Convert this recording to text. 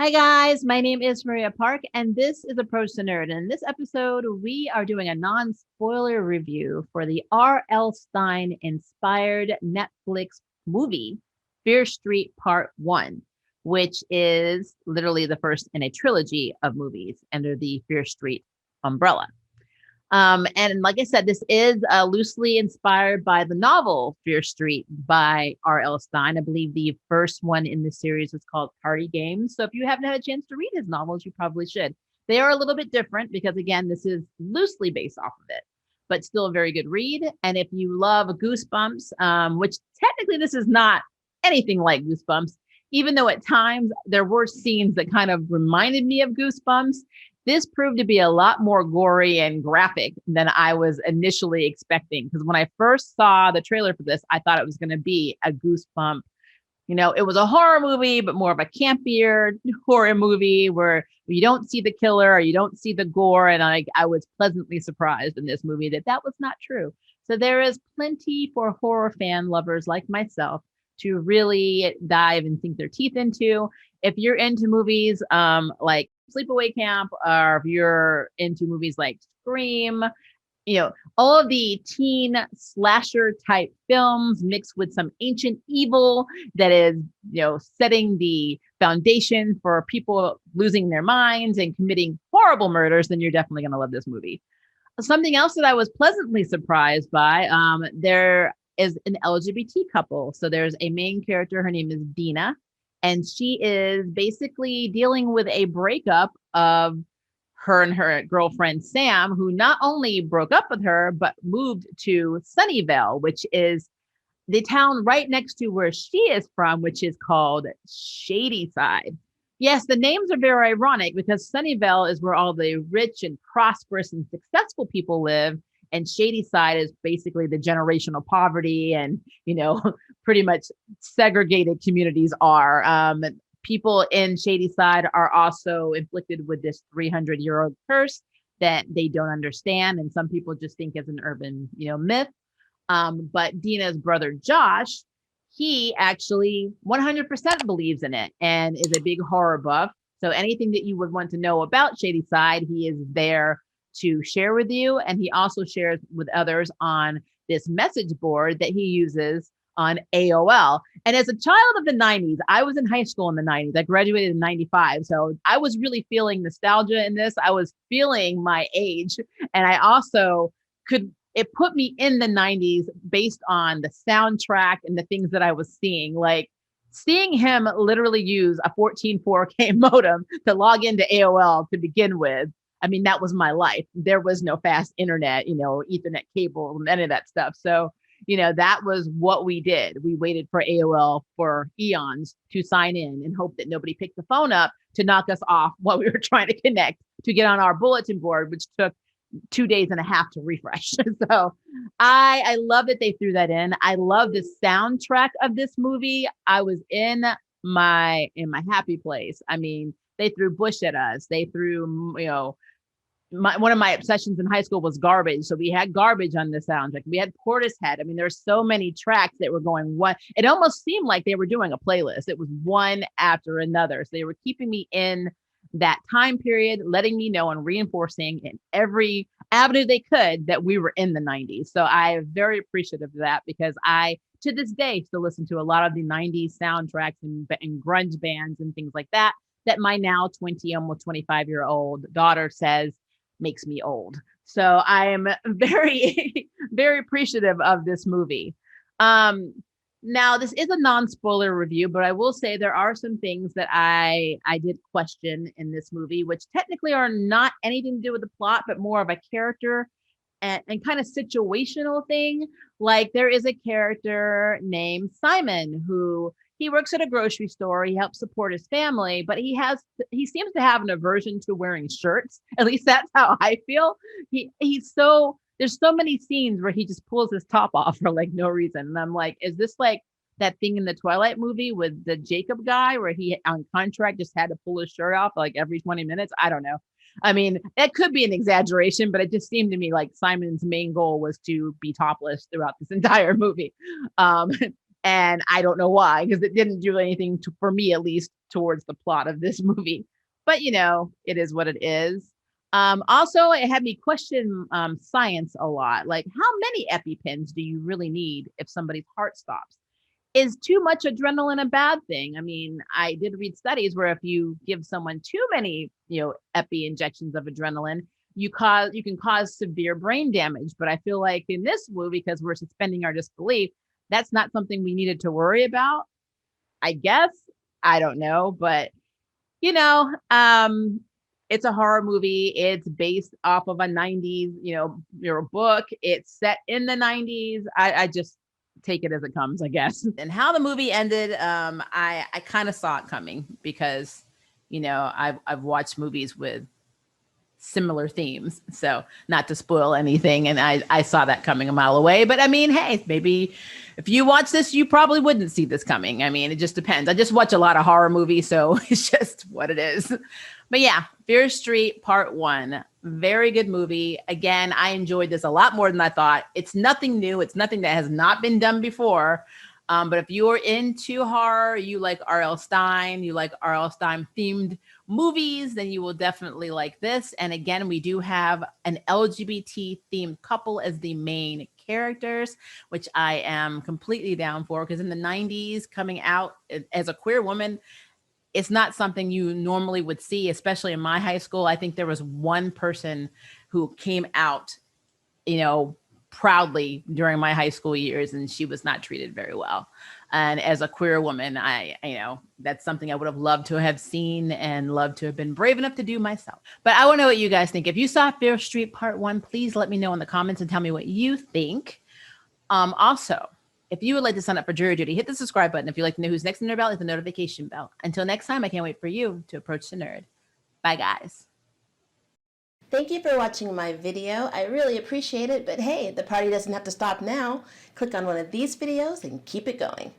Hi, guys. My name is Maria Park, and this is Approach the Nerd. In this episode, we are doing a non spoiler review for the R.L. Stein inspired Netflix movie, Fear Street Part 1, which is literally the first in a trilogy of movies under the Fear Street umbrella. And like I said, this is loosely inspired by the novel Fear Street by R.L. Stein. I believe the first one in the series is called Party Games. So if you haven't had a chance to read his novels, you probably should. They are a little bit different because, again, this is loosely based off of it, but still a very good read. And if you love Goosebumps, which technically this is not anything like Goosebumps, even though at times there were scenes that kind of reminded me of Goosebumps, this proved to be a lot more gory and graphic than I was initially expecting. Because when I first saw the trailer for this, I thought it was going to be a Goosebump. It was a horror movie, but more of a campier horror movie where you don't see the killer or you don't see the gore. And I was pleasantly surprised in this movie that was not true. So there is plenty for horror fan lovers like myself to really dive and sink their teeth into. If you're into movies like Sleepaway Camp, or if you're into movies like Scream, all of the teen slasher type films mixed with some ancient evil that is, setting the foundation for people losing their minds and committing horrible murders, then you're definitely going to love this movie. Something else that I was pleasantly surprised by, there is an LGBT couple. So there's a main character, her name is Dina, and she is basically dealing with a breakup of her and her girlfriend Sam, who not only broke up with her, but moved to Sunnyvale, which is the town right next to where she is from, which is called Shadyside. Yes, the names are very ironic because Sunnyvale is where all the rich and prosperous and successful people live. And Shadyside is basically the generational poverty and, pretty much segregated communities are. People in Shadyside are also inflicted with this 300-year-old curse that they don't understand. And some people just think it's an urban, myth. But Dina's brother, Josh, he actually 100% believes in it and is a big horror buff. So anything that you would want to know about Shadyside, he is there to share with you. And he also shares with others on this message board that he uses on AOL. And as a child of the 90s, I was in high school in the 90s. I graduated in 95. So I was really feeling nostalgia in this. I was feeling my age. And I also it put me in the 90s based on the soundtrack and the things that I was seeing. Like seeing him literally use a 14 4K modem to log into AOL to begin with. I mean, that was my life. There was no fast internet, Ethernet cable, any of that stuff. So, that was what we did. We waited for AOL for eons to sign in and hope that nobody picked the phone up to knock us off while we were trying to connect to get on our bulletin board, which took 2 days and a half to refresh. So I love that they threw that in. I love the soundtrack of this movie. I was in my happy place. I mean, they threw Bush at us. They threw, one of my obsessions in high school was Garbage. So we had Garbage on the soundtrack. We had Portishead. I mean, there's so many tracks that were going one. It almost seemed like they were doing a playlist. It was one after another. So they were keeping me in that time period, letting me know and reinforcing in every avenue they could that we were in the 90s. So I am very appreciative of that because I, to this day, still listen to a lot of the 90s soundtracks and grunge bands and things like that my now 20, almost 25-year-old daughter says makes me old. So I am very, very appreciative of this movie. Now, this is a non-spoiler review, but I will say there are some things that I did question in this movie, which technically are not anything to do with the plot, but more of a character and kind of situational thing. Like there is a character named Simon who he works at a grocery store. He helps support his family, but he seems to have an aversion to wearing shirts. At least that's how I feel. There's so many scenes where he just pulls his top off for like no reason. And I'm like, is this like that thing in the Twilight movie with the Jacob guy where he on contract just had to pull his shirt off like every 20 minutes? I don't know. I mean, it could be an exaggeration, but it just seemed to me like Simon's main goal was to be topless throughout this entire movie. And I don't know why, because it didn't do anything for me, at least, towards the plot of this movie. But it is what it is. Also, it had me question science a lot. Like, how many EpiPens do you really need if somebody's heart stops? Is too much adrenaline a bad thing? I mean, I did read studies where if you give someone too many, epi injections of adrenaline, you can cause severe brain damage. But I feel like in this movie, because we're suspending our disbelief, that's not something we needed to worry about. I guess. I don't know, but you know, um, it's a horror movie. It's based off of a 90s, your book. It's set in the 90s. I just take it as it comes, I guess. And how the movie ended, I kind of saw it coming because, I've watched movies with similar themes. So not to spoil anything. And I saw that coming a mile away. But I mean, hey, maybe if you watch this, you probably wouldn't see this coming. I mean, it just depends. I just watch a lot of horror movies, so it's just what it is. But yeah, Fear Street Part 1. Very good movie. Again, I enjoyed this a lot more than I thought. It's nothing new. It's nothing that has not been done before. But if you're into horror, you like R.L. Stine, you like R.L. Stine themed movies, then you will definitely like this. And again, we do have an LGBT themed couple as the main characters, which I am completely down for, because in the 90s, coming out as a queer woman, it's not something you normally would see, especially in my high school. I think there was one person who came out, proudly during my high school years, and she was not treated very well. And as a queer woman, that's something I would have loved to have seen and loved to have been brave enough to do myself. But I want to know what you guys think. If you saw Fear Street Part 1, please let me know in the comments and tell me what you think. Also, if you would like to sign up for Jury Duty, hit the subscribe button. If you'd like to know who's next in the bell, hit the notification bell. Until next time, I can't wait for you to approach the nerd. Bye, guys. Thank you for watching my video. I really appreciate it, but hey, the party doesn't have to stop now. Click on one of these videos and keep it going.